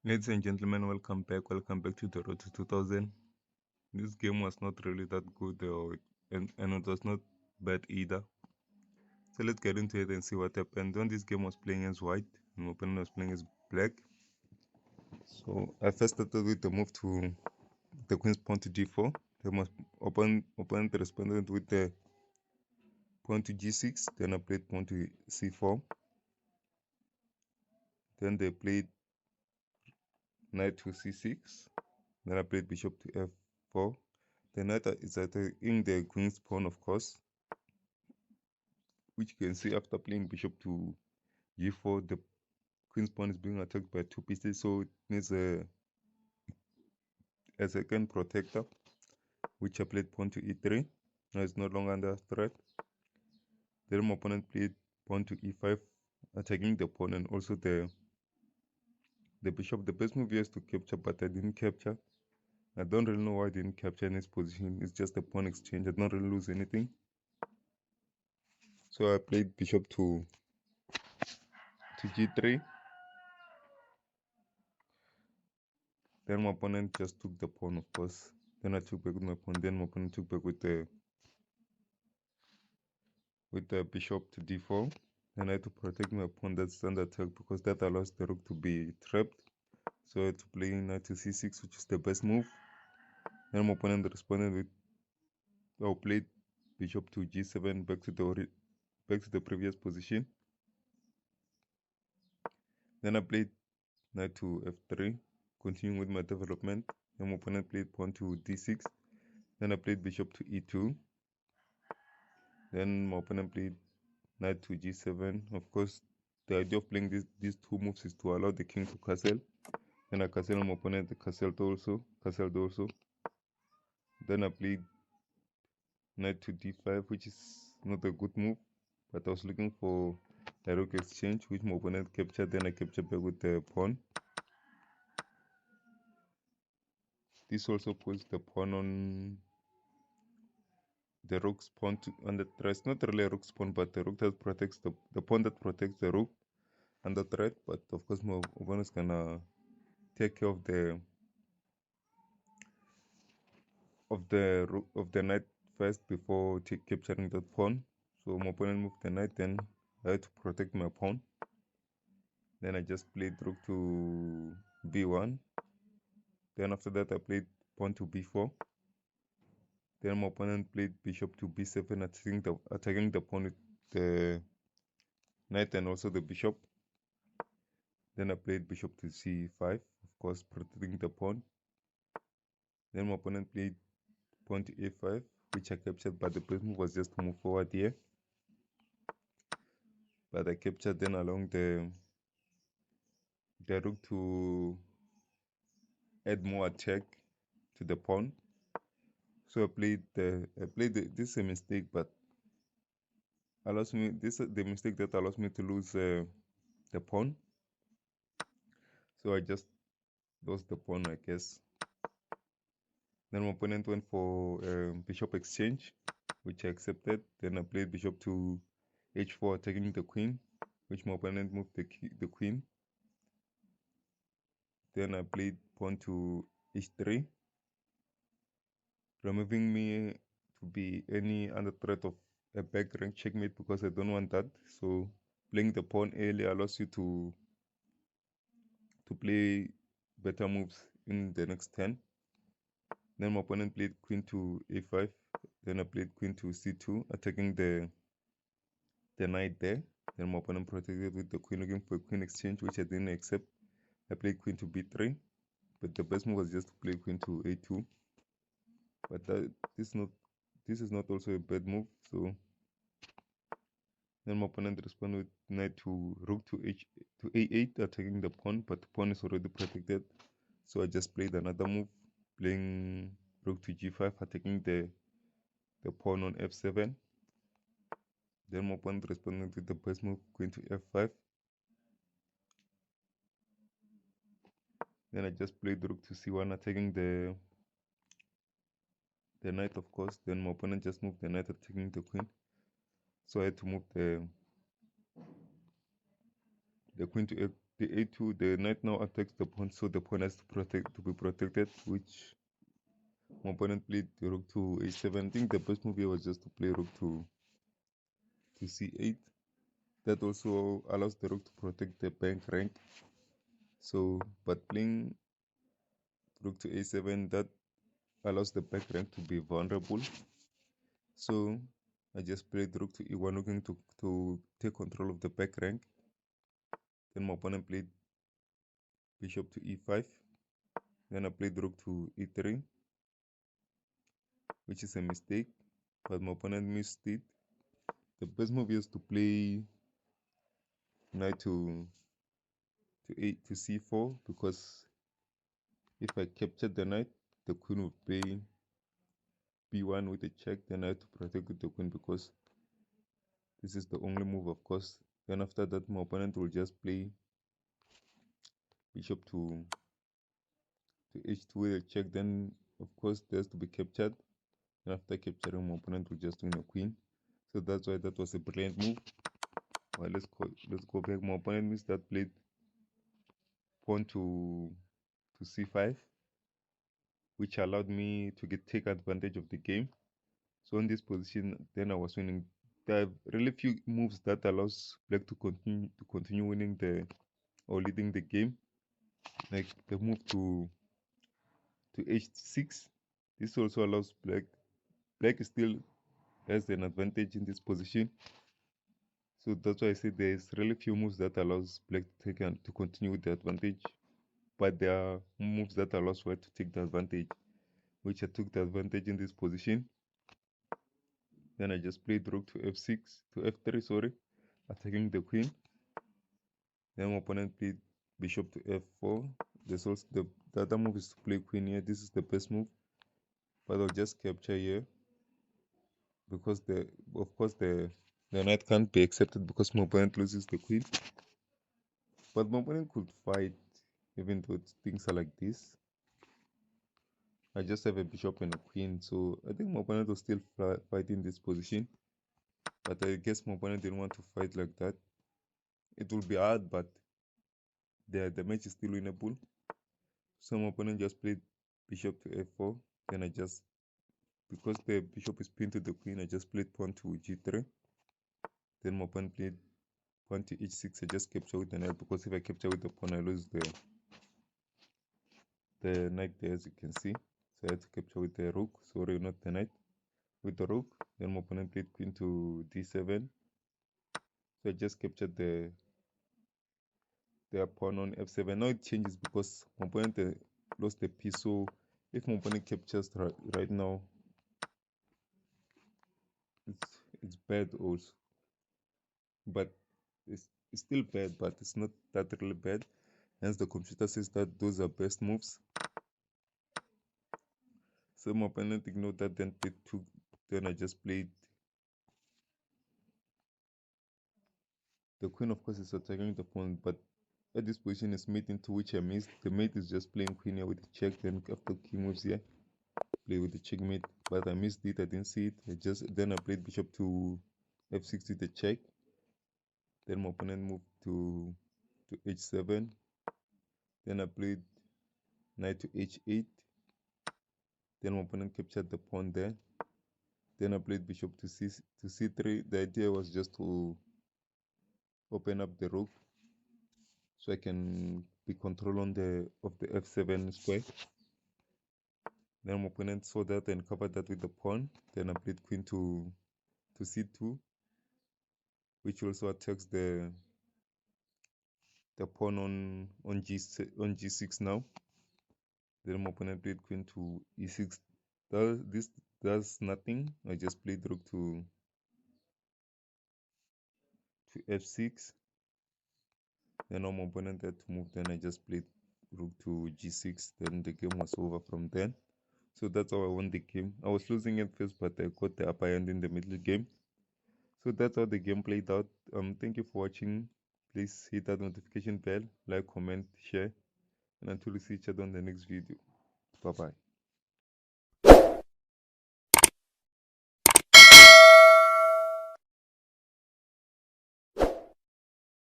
Ladies and gentlemen, welcome back. Welcome back to the Road to 2000. This game was not really that good, and it was not bad either. So let's get into it and see what happened. When this game was playing as white, and my opponent was playing as black. So I first started with the move to the queen's pawn to g4. Then my opponent responded with the pawn to g6. Then I played pawn to c4. Then they played knight to c6. Then I played bishop to f4. The knight is attacking the queen's pawn, of course, which you can see after playing bishop to g4, the queen's pawn is being attacked by two pieces, so it needs a second protector, which I played pawn to e3. Now it's no longer under threat. Then my opponent played pawn to e5, attacking the pawn and also the bishop. The best move here is to capture, but I didn't capture. I don't really know why I didn't capture in this position. It's just a pawn exchange. I don't really lose anything. So I played bishop to g3. Then my opponent just took the pawn, of course. Then I took back with my pawn. Then my opponent took back with the bishop to d4. Then I had to protect my pawn that's under attack because that allows the rook to be trapped. So I had to play knight to c6, which is the best move. Then my opponent responded with played bishop to g7 back to the previous position. Then I played knight to f3, continuing with my development. Then my opponent played pawn to d6. Then I played bishop to e2. Then my opponent played knight to g7. Of course, the idea of playing these two moves is to allow the king to castle. Then I castle my opponent, castled also. Then I played knight to d5, which is not a good move, but I was looking for a rook exchange, which my opponent captured. Then I captured back with the pawn. This also puts the pawn on the rook's pawn on the threat. It's not really a rook's pawn, but the rook that protects the pawn that protects the rook under threat. But of course, my opponent is gonna take care of the knight first before capturing that pawn. So my opponent moved the knight, then I had to protect my pawn. Then I just played rook to b1. Then after that I played pawn to b4. Then my opponent played bishop to b7, attacking the pawn with the knight and also the bishop. Then I played bishop to c5, of course protecting the pawn. Then my opponent played pawn to a5, which I captured, but the best move was just to move forward here. But I captured, then along the rook to add more attack to the pawn. So I played this is a mistake, but allows me this is the mistake that allows me to lose the pawn. So I just lost the pawn, I guess. Then my opponent went for bishop exchange, which I accepted. Then I played bishop to h4, attacking the queen, which my opponent moved the queen. Then I played pawn to h3, removing me to be any under threat of a back rank checkmate because I don't want that. So playing the pawn early allows you to play better moves in the next turn. Then my opponent played queen to a5. Then I played queen to c2, attacking the knight there. Then my opponent protected with the queen, looking for a queen exchange, which I didn't accept. I played queen to b3, but the best move was just to play queen to a2. But this is not also a bad move. So then my opponent responded with knight to rook to a8, attacking the pawn, but the pawn is already protected. So I just played another move, playing rook to g5, attacking the pawn on f7. Then my opponent responded with the best move, queen to f5. Then I just played rook to c1, attacking the knight, of course. Then my opponent just moved the knight, attacking the queen. So I had to move the the a2, the knight now attacks the pawn, so the pawn has to be protected, which my opponent played the rook to a7. I think the best move here was just to play rook to c8. That also allows the rook to protect the bank rank. So, but playing rook to a7, that allows the back rank to be vulnerable. So I just played rook to e1, looking to take control of the back rank. Then my opponent played bishop to e5. Then I played rook to e3, which is a mistake, but my opponent missed it. The best move is to play knight to c4, because if I capture the knight, the queen would play b1 with a check. Then I have to protect with the queen, because this is the only move, of course. Then after that, my opponent will just play bishop to h2 with a check. Then of course there's to be captured, and after capturing, my opponent will just win a queen. So that's why that was a brilliant move. Well, let's go back. My opponent missed that, played pawn to c5, which allowed me to take advantage of the game. So in this position, then I was winning. There are really few moves that allows black to continue winning or leading the game, like the move to h6. This also allows black still has an advantage in this position. So that's why I say there's really few moves that allows black to take and to continue with the advantage, but there are moves that allows white to take the advantage, which I took the advantage in this position. Then I just played rook to f3, sorry, attacking the queen. Then my opponent played bishop to f4. There's also the other move is to play queen here. This is the best move, but I'll just capture here, because of course the knight can't be accepted because my opponent loses the queen. But my opponent could fight, even though things are like this. I just have a bishop and a queen, so I think my opponent will still fight in this position. But I guess my opponent didn't want to fight like that. It will be hard, but the match is still winnable. So my opponent just played bishop to f4. Then because the bishop is pinned to the queen, I just played pawn to g3. Then my opponent played pawn to h6. I just capture with the knight, because if I capture with the pawn, I lose the knight there, as you can see. So I had to capture with the rook, sorry, not the knight, with the rook. Then my opponent played queen to d7. So I just captured the pawn on f7. Now it changes because my opponent lost the piece. So if my opponent captures right now, it's bad also. But it's still bad, but it's not that really bad. Hence the computer says that those are best moves. So my opponent ignored that, then played two. Then I just played the queen. Of course, is attacking the pawn, but at this position is mate into which I missed. The mate is just playing queen here with the check. Then after king moves here, play with the checkmate, but I missed it. I didn't see it. Then I played bishop to f6 with the check. Then my opponent moved to h7. Then I played knight to h8. Then my opponent captured the pawn there. Then I played bishop to c3. The idea was just to open up the rook, so I can be control of the f7 square. Then my opponent saw that and covered that with the pawn. Then I played queen to c2, which also attacks the pawn on g6 now. Then my opponent played queen to e6. This does nothing. I just played rook to f6. Then my opponent had to move. Then I just played rook to g6. Then the game was over from then. So that's how I won the game. I was losing at first, but I got the upper hand in the middle game. So that's how the game played out. Thank you for watching. Please hit that notification bell, like, comment, share, and until we see each other on the next video. Bye bye.